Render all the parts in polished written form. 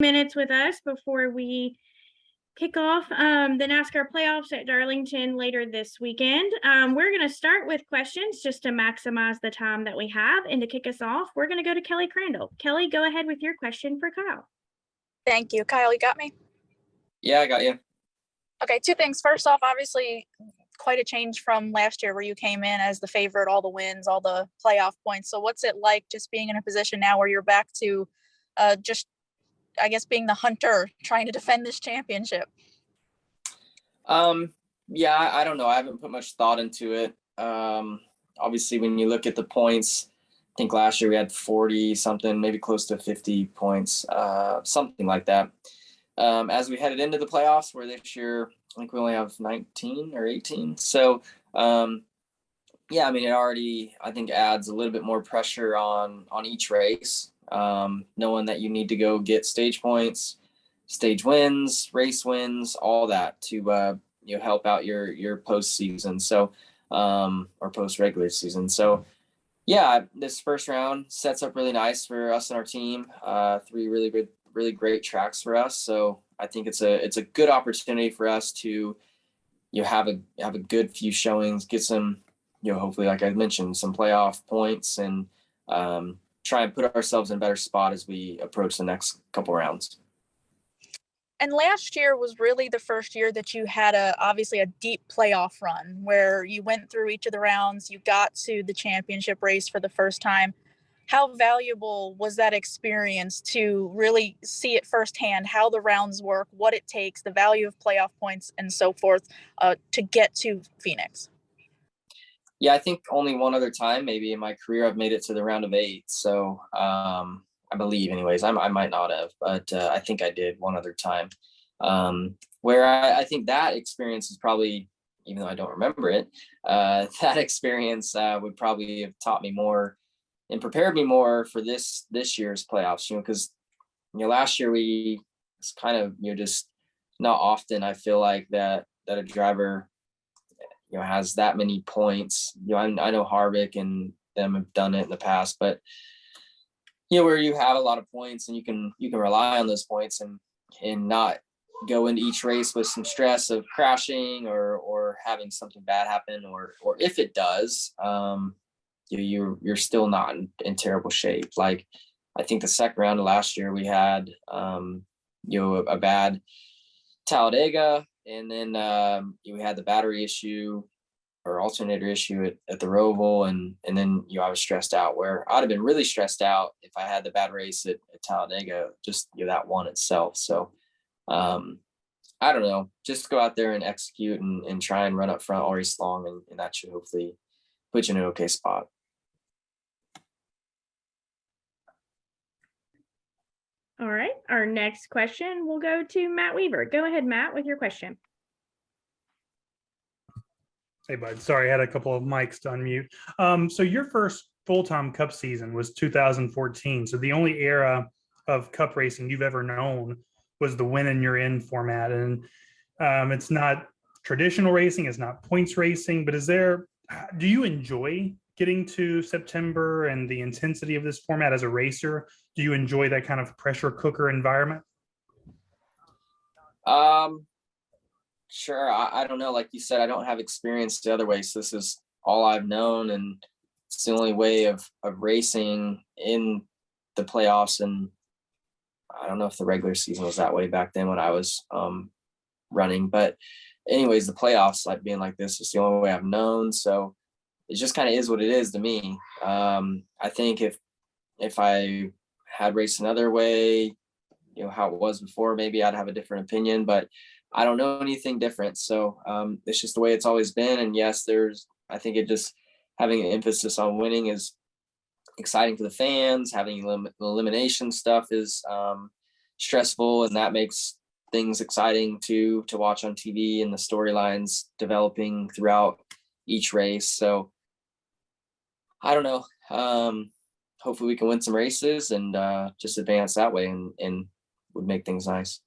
Minutes with us before we kick off the NASCAR playoffs at Darlington later this weekend. We're going to start with questions just to maximize the time that we have. And to kick us off, we're going to go to Kelly Crandall. Kelly, go ahead with your question for Kyle. Thank you. Kyle, you got me? Yeah, I got you. Okay, two things. First off, obviously, quite a change from last year where you came in as the favorite, all the wins, all the playoff points. So what's it like just being in a position now where you're back to just, I guess, being the hunter, trying to defend this championship? Yeah, I don't know. I haven't put much thought into it. Obviously, when you look at the points, I think last year we had 40 something, maybe close to 50 points, something like that. As we headed into the playoffs, where this year I think we only have 19 or 18. So, yeah, I mean, it already, I think, adds a little bit more pressure on each race, knowing that you need to go get stage points, stage wins, race wins, all that to help out your postseason. So, or post regular season. So, yeah, this first round sets up really nice for us and our team. 3 really great tracks for us. So I think it's a good opportunity for us to have a good few showings, get some, hopefully, like I mentioned, some playoff points, and try and put ourselves in a better spot as we approach the next couple rounds. And last year was really the first year that you had obviously a deep playoff run where you went through each of the rounds, you got to the championship race for the first time. How valuable was that experience to really see it firsthand, how the rounds work, what it takes, the value of playoff points and so forth to get to Phoenix? Yeah, I think only one other time maybe in my career I've made it to the round of 8. So I believe anyways, I might not have, but I think I did one other time, where I think that experience is probably, even though I don't remember it, that experience would probably have taught me more and prepared me more for this year's playoffs, because, last year it's kind of, just not often I feel like that a driver, has that many points. I know Harvick and them have done it in the past, but where you have a lot of points and you can rely on those points and not go into each race with some stress of crashing or having something bad happen, or if it does, you're still not in terrible shape. Like, I think the second round of last year we had a bad Talladega, and then we had the battery issue or alternator issue at the Roval, and then I was stressed out, where I'd have been really stressed out if I had the bad race at Talladega, just that one itself. So I don't know, just go out there and execute and try and run up front all race long, and that should hopefully put you in an okay spot. All right, our next question will go to Matt Weaver. Go ahead, Matt, with your question. Hey, bud. Sorry, I had a couple of mics to unmute. So your first full-time Cup season was 2014. So the only era of Cup racing you've ever known was the win and you're in format. And it's not traditional racing, it's not points racing, but do you enjoy getting to September and the intensity of this format as a racer? Do you enjoy that kind of pressure cooker environment? Sure. I don't know. Like you said, I don't have experience the other way. So this is all I've known, and it's the only way of racing in the playoffs. And I don't know if the regular season was that way back then when I was running, but anyways, the playoffs, like being like this, is the only way I've known. So it just kind of is what it is to me. I think if I had raced another way, how it was before, maybe I'd have a different opinion, but I don't know anything different. So it's just the way it's always been. And yes, I think it just having an emphasis on winning is exciting for the fans. Having the elimination stuff is stressful, and that makes things exciting to watch on TV, and the storylines developing throughout each race. So I don't know. Hopefully we can win some races and just advance that way, and would make things nice.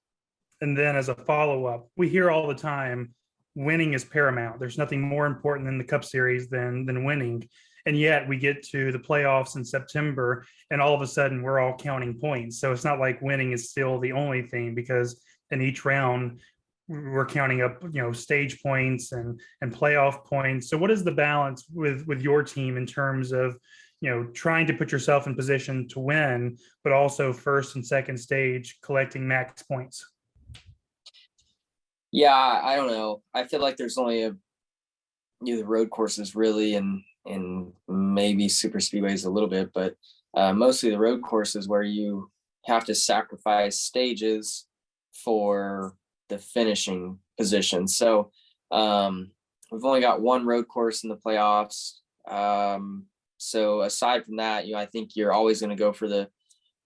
And then as a follow-up, we hear all the time, winning is paramount. There's nothing more important in the Cup Series than winning. And yet we get to the playoffs in September and all of a sudden we're all counting points. So it's not like winning is still the only thing, because in each round we're counting up, stage points and playoff points. So what is the balance with your team in terms of, trying to put yourself in position to win, but also first and second stage collecting max points? Yeah, I don't know. I feel like there's only the road courses really, and maybe super speedways a little bit, but mostly the road courses where you have to sacrifice stages for the finishing position. So we've only got one road course in the playoffs. So aside from that, I think you're always going to go for the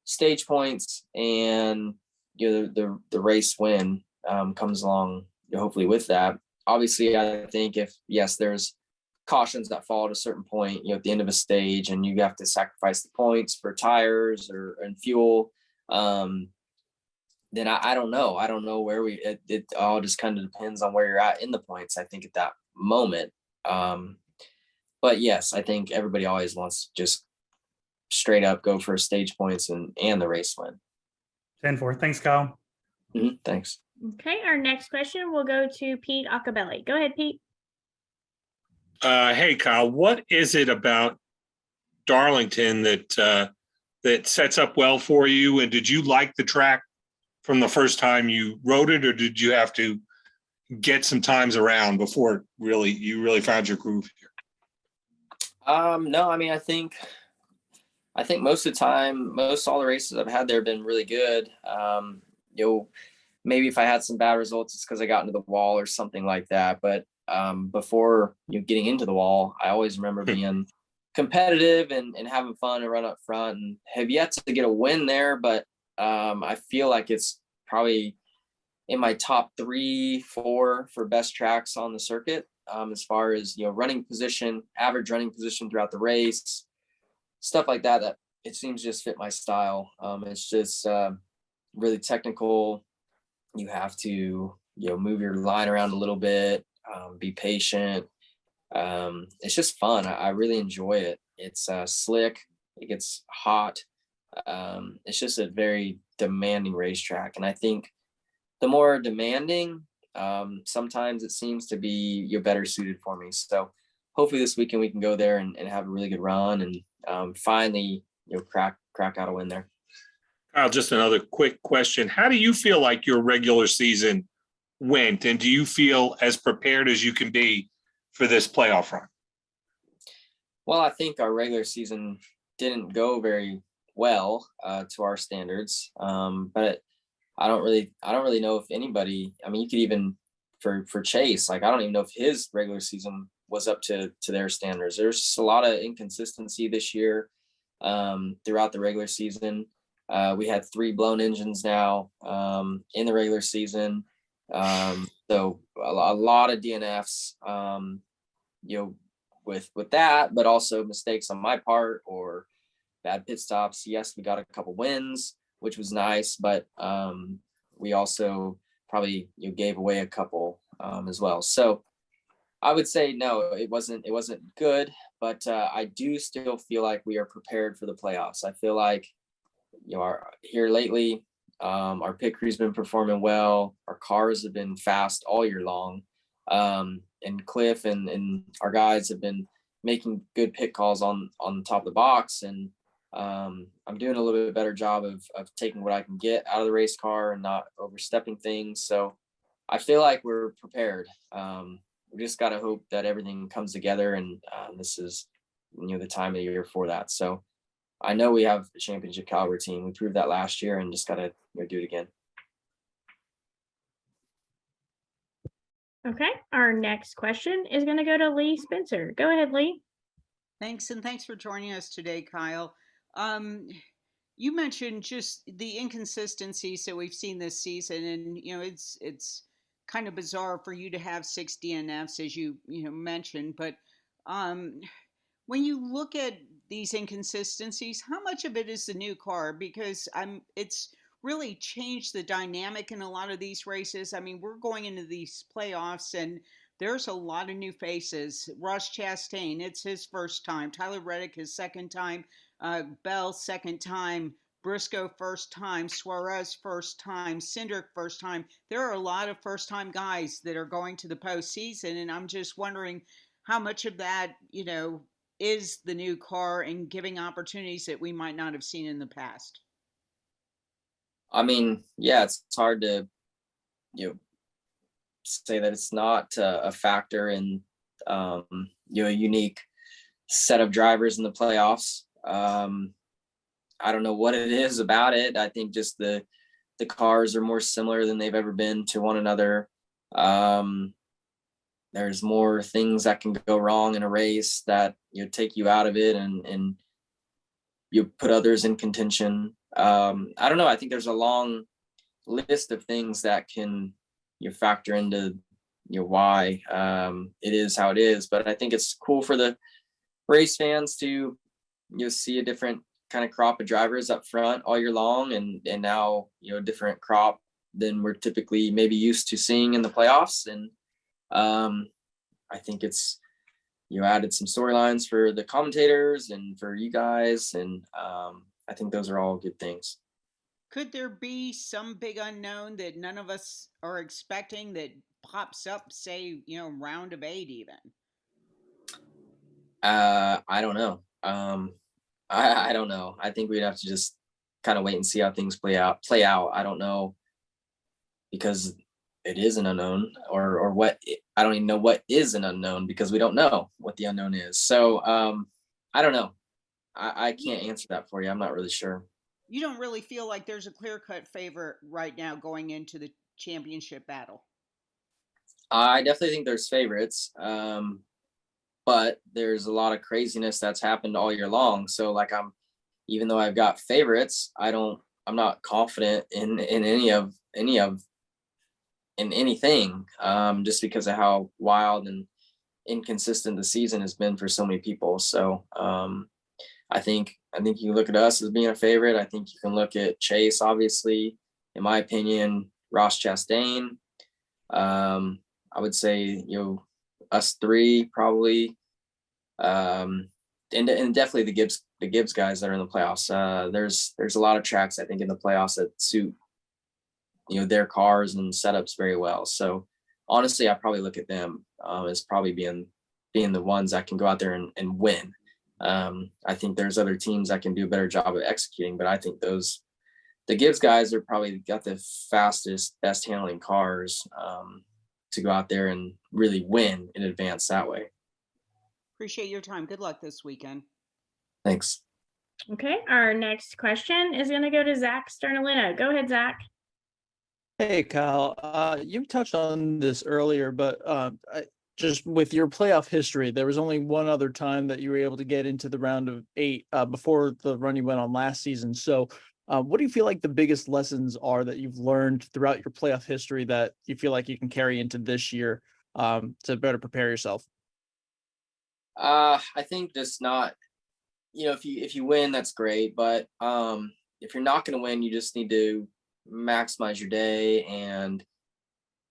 stage points, and the race win comes along hopefully with that. Obviously, I think if there's cautions that fall at a certain point, at the end of a stage, and you have to sacrifice the points for tires and fuel, then I don't know. I don't know where it all just kind of depends on where you're at in the points, I think, at that moment. But yes, I think everybody always wants to just straight up go for stage points and the race win. 10-4. Thanks, Kyle. Thanks. Okay, our next question will go to Pete Acabelli. Go ahead, Pete. Hey, Kyle, what is it about Darlington that sets up well for you? And did you like the track from the first time you rode it, or did you have to get some times around before you really found your groove here? No, I mean, I think most of the time, all the races I've had there have been really good. Maybe if I had some bad results, it's because I got into the wall or something like that. But before getting into the wall, I always remember being competitive and having fun and run up front, and have yet to get a win there. But I feel like it's probably in my top 3-4 for best tracks on the circuit, as far as running position, average running position throughout the race, stuff like that it seems just fit my style. It's just really technical. You have to move your line around a little bit, be patient. It's just fun. I really enjoy it. It's slick, it gets hot. It's just a very demanding racetrack, and I think the more demanding, sometimes it seems to be better suited for me. So hopefully this weekend we can go there and have a really good run and finally crack out a win there. Kyle, just another quick question. How do you feel like your regular season went, and do you feel as prepared as you can be for this playoff run? Well, I think our regular season didn't go very well to our standards, but I don't really know if anybody. I mean, you could even for Chase, like I don't even know if his regular season was up to their standards. There's just a lot of inconsistency this year throughout the regular season. We had 3 blown engines now in the regular season, so a lot of DNFs. With that, but also mistakes on my part or bad pit stops. Yes, we got a couple wins, which was nice, but we also probably gave away a couple as well. So I would say no, it wasn't good, but I do still feel like we are prepared for the playoffs. I feel like here lately, our pit crew's been performing well. Our cars have been fast all year long. And Cliff and our guys have been making good pit calls on the top of the box. And I'm doing a little bit better job of taking what I can get out of the race car and not overstepping things. So I feel like we're prepared. We just got to hope that everything comes together, and this is the time of year for that. So I know we have a championship caliber team. We proved that last year, and just got to do it again. Okay, our next question is going to go to Lee Spencer. Go ahead, Lee. Thanks, and thanks for joining us today, Kyle. You mentioned just the inconsistencies that we've seen this season, and it's kind of bizarre for you to have 6 DNFs, as you mentioned. But when you look at these inconsistencies, how much of it is the new car? Because it's really changed the dynamic in a lot of these races. I mean, we're going into these playoffs, and there's a lot of new faces. Ross Chastain, it's his first time. Tyler Reddick, his second time. Bell, second time. Briscoe, first time. Suarez, first time. Cindric, first time. There are a lot of first time guys that are going to the postseason. And I'm just wondering how much of that, is the new car and giving opportunities that we might not have seen in the past. I mean, yeah, it's hard to, say that it's not a factor in, a unique set of drivers in the playoffs. I don't know what it is about it. I think just the cars are more similar than they've ever been to one another. There's more things that can go wrong in a race that take you out of it, and you put others in contention. I don't know. I think there's a long list of things that can factor into why it is how it is. But I think it's cool for the race fans to see a different kind of crop of drivers up front all year long, and now a different crop than we're typically maybe used to seeing in the playoffs. And I think it's added some storylines for the commentators and for you guys, and I think those are all good things. Could there be some big unknown that none of us are expecting that pops up, say, round of 8 even? I don't know. I don't know. I think we'd have to just kind of wait and see how things play out. I don't know, because it is an unknown, or what. I don't even know what is an unknown, because we don't know what the unknown is. So I don't know. I can't answer that for you. I'm not really sure. You don't really feel like there's a clear-cut favorite right now going into the championship battle? I definitely think there's favorites, but there's a lot of craziness that's happened all year long. So even though I've got favorites, I'm not confident in anything, just because of how wild and inconsistent the season has been for so many people. So I think you can look at us as being a favorite. I think you can look at Chase, obviously, in my opinion, Ross Chastain. I would say, us three probably, and definitely the Gibbs guys that are in the playoffs. There's a lot of tracks, I think, in the playoffs that suit their cars and setups very well. So honestly, I probably look at them as probably being the ones that can go out there and win. I think there's other teams that can do a better job of executing, but I think the Gibbs guys are probably got the fastest, best handling cars to go out there and really win in advance that way. Appreciate your time. Good luck this weekend. Thanks. Okay, our next question is going to go to Zach Sternalino. Go ahead, Zach. Hey, Kyle. You touched on this earlier, but just with your playoff history, there was only one other time that you were able to get into the round of 8 before the run you went on last season. So what do you feel like the biggest lessons are that you've learned throughout your playoff history that you feel like you can carry into this year to better prepare yourself? I think just not, if you win, that's great. But if you're not going to win, you just need to maximize your day and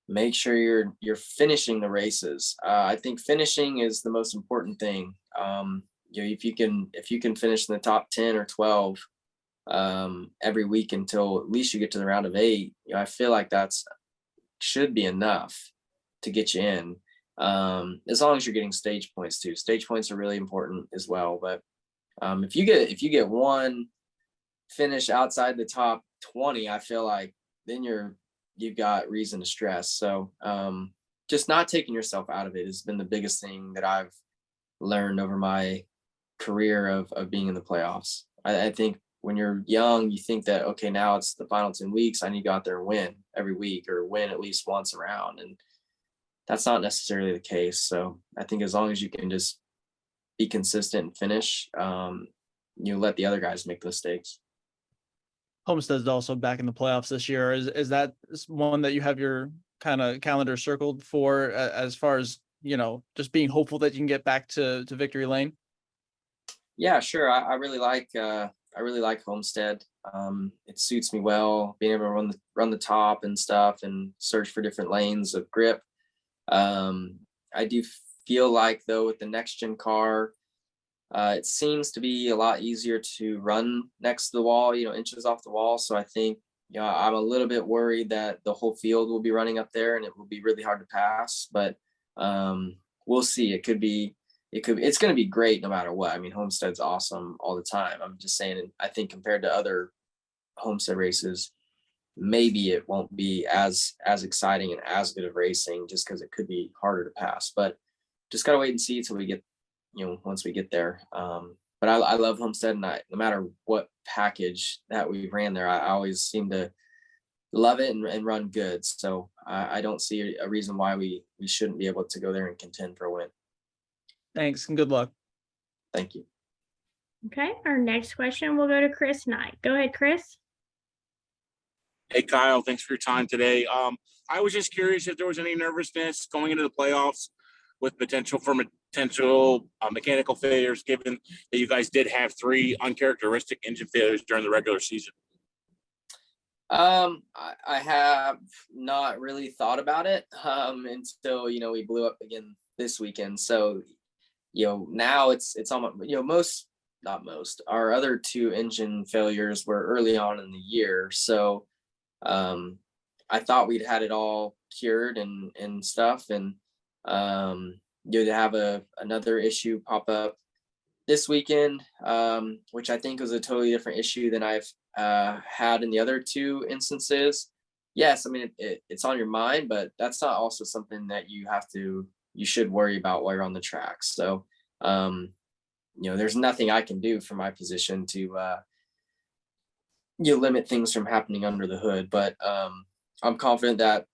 make sure you're finishing the races. I think finishing is the most important thing. If you can finish in the top 10 or 12 every week until at least you get to the round of 8, I feel like that's should be enough to get you in. As long as you're getting stage points too. Stage points are really important as well. But if you get one finish outside the top 20, I feel like then you've got reason to stress. So just not taking yourself out of it has been the biggest thing that I've learned over my career of being in the playoffs. I think when you're young, you think that, okay, now it's the final 10 weeks. I need to go out there and win every week or win at least once around. And that's not necessarily the case. So I think as long as you can just be consistent and finish, you let the other guys make the mistakes. Homestead's also back in the playoffs this year. Is that one that you have your kind of calendar circled for as far as, just being hopeful that you can get back to victory lane? Yeah, sure. I really like Homestead. It suits me well, being able to run the top and stuff and search for different lanes of grip. I do feel like though with the next gen car, it seems to be a lot easier to run next to the wall, inches off the wall. So I think, I'm a little bit worried that the whole field will be running up there and it will be really hard to pass, but we'll see. It's going to be great no matter what. I mean, Homestead's awesome all the time. I'm just saying, I think compared to other Homestead races, maybe it won't be as exciting and as good of racing just because it could be harder to pass, but just gotta wait and see till we get, once we get there. But I love Homestead, and no matter what package that we ran there, I always seem to love it and run good. So I don't see a reason why we shouldn't be able to go there and contend for a win. Thanks and good luck. Thank you. Okay, our next question will go to Chris Knight. Go ahead, Chris. Hey, Kyle, thanks for your time today. I was just curious if there was any nervousness going into the playoffs with potential mechanical failures, given that you guys did have 3 uncharacteristic engine failures during the regular season. I have not really thought about it until, we blew up again this weekend. So, now it's almost, not most, our other 2 engine failures were early on in the year. So, I thought we'd had it all cured and stuff, and to have another issue pop up this weekend, which I think was a totally different issue than I've had in the other 2 instances. Yes, I mean it's on your mind, but that's not also something that you should worry about while you're on the track. So there's nothing I can do from my position to limit things from happening under the hood, but I'm confident that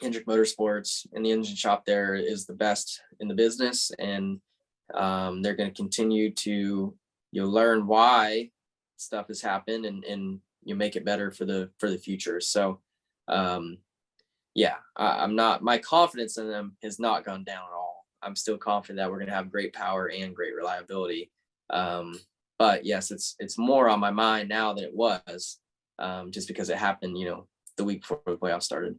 Hendrick Motorsports and the engine shop there is the best in the business, and they're going to continue to learn why stuff has happened and you make it better for the future. So I'm not, my confidence in them has not gone down at all. I'm still confident that we're going to have great power and great reliability. But yes, it's more on my mind now than it was, just because it happened, the week before the playoffs started.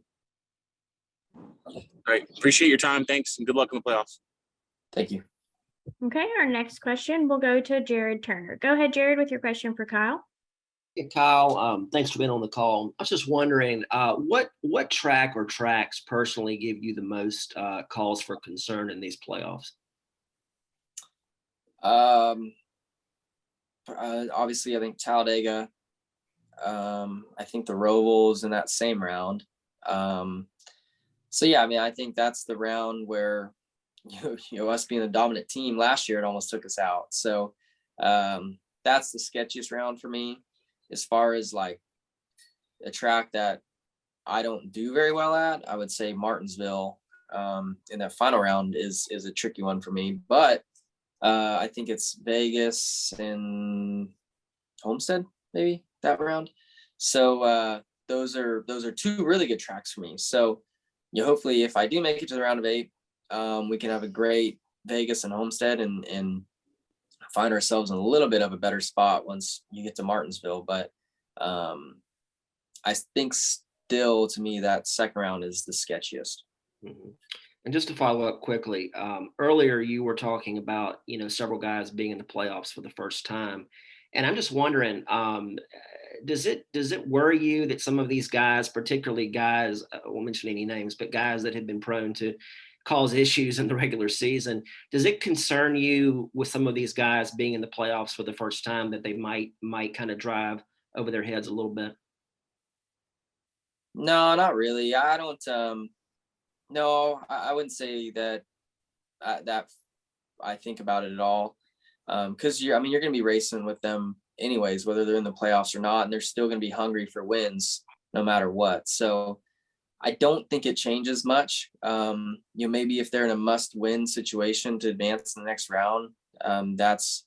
Great. Appreciate your time. Thanks, and good luck in the playoffs. Thank you. Okay, our next question will go to Jared Turner. Go ahead, Jared, with your question for Kyle. Hey, Kyle, thanks for being on the call. I was just wondering, what track or tracks personally give you the most cause for concern in these playoffs? Obviously, I think Talladega. I think the Robles in that same round. So yeah, I mean, I think that's the round where us being the dominant team last year, it almost took us out. So that's the sketchiest round for me. As far as like a track that I don't do very well at, I would say Martinsville in that final round is a tricky one for me. But I think it's Vegas and Homestead, maybe that round. So those are 2 really good tracks for me. So hopefully if I do make it to the round of 8, we can have a great Vegas and Homestead and find ourselves in a little bit of a better spot once you get to Martinsville. But I think still, to me, that second round is the sketchiest. Mm-hmm. And just to follow up quickly, earlier you were talking about, several guys being in the playoffs for the first time. And I'm just wondering, does it worry you that some of these guys, particularly guys, I won't mention any names, but guys that have been prone to cause issues in the regular season, does it concern you with some of these guys being in the playoffs for the first time that they might kind of drive over their heads a little bit? No, not really. I don't. No, I wouldn't say that that I think about it at all. Because you're going to be racing with them anyways, whether they're in the playoffs or not, and they're still going to be hungry for wins no matter what. So I don't think it changes much. Maybe if they're in a must-win situation to advance in the next round, that's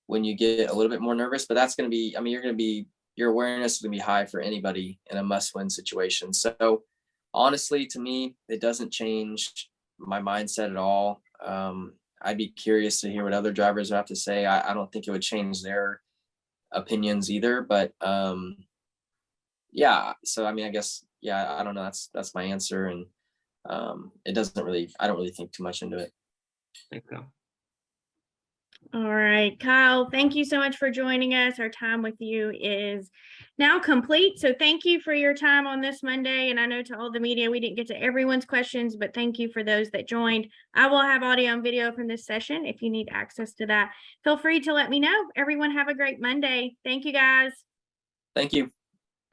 when you get a little bit more nervous. But that's going to be, your awareness is going to be high for anybody in a must-win situation. So honestly, to me, it doesn't change my mindset at all. I'd be curious to hear what other drivers have to say. I don't think it would change their opinions either. But yeah, so I guess, yeah, I don't know. That's my answer. And it doesn't really, I don't really think too much into it. Okay. All right, Kyle, thank you so much for joining us. Our time with you is now complete. So thank you for your time on this Monday. And I know to all the media, we didn't get to everyone's questions, but thank you for those that joined. I will have audio and video from this session. If you need access to that, feel free to let me know. Everyone have a great Monday. Thank you, guys. Thank you.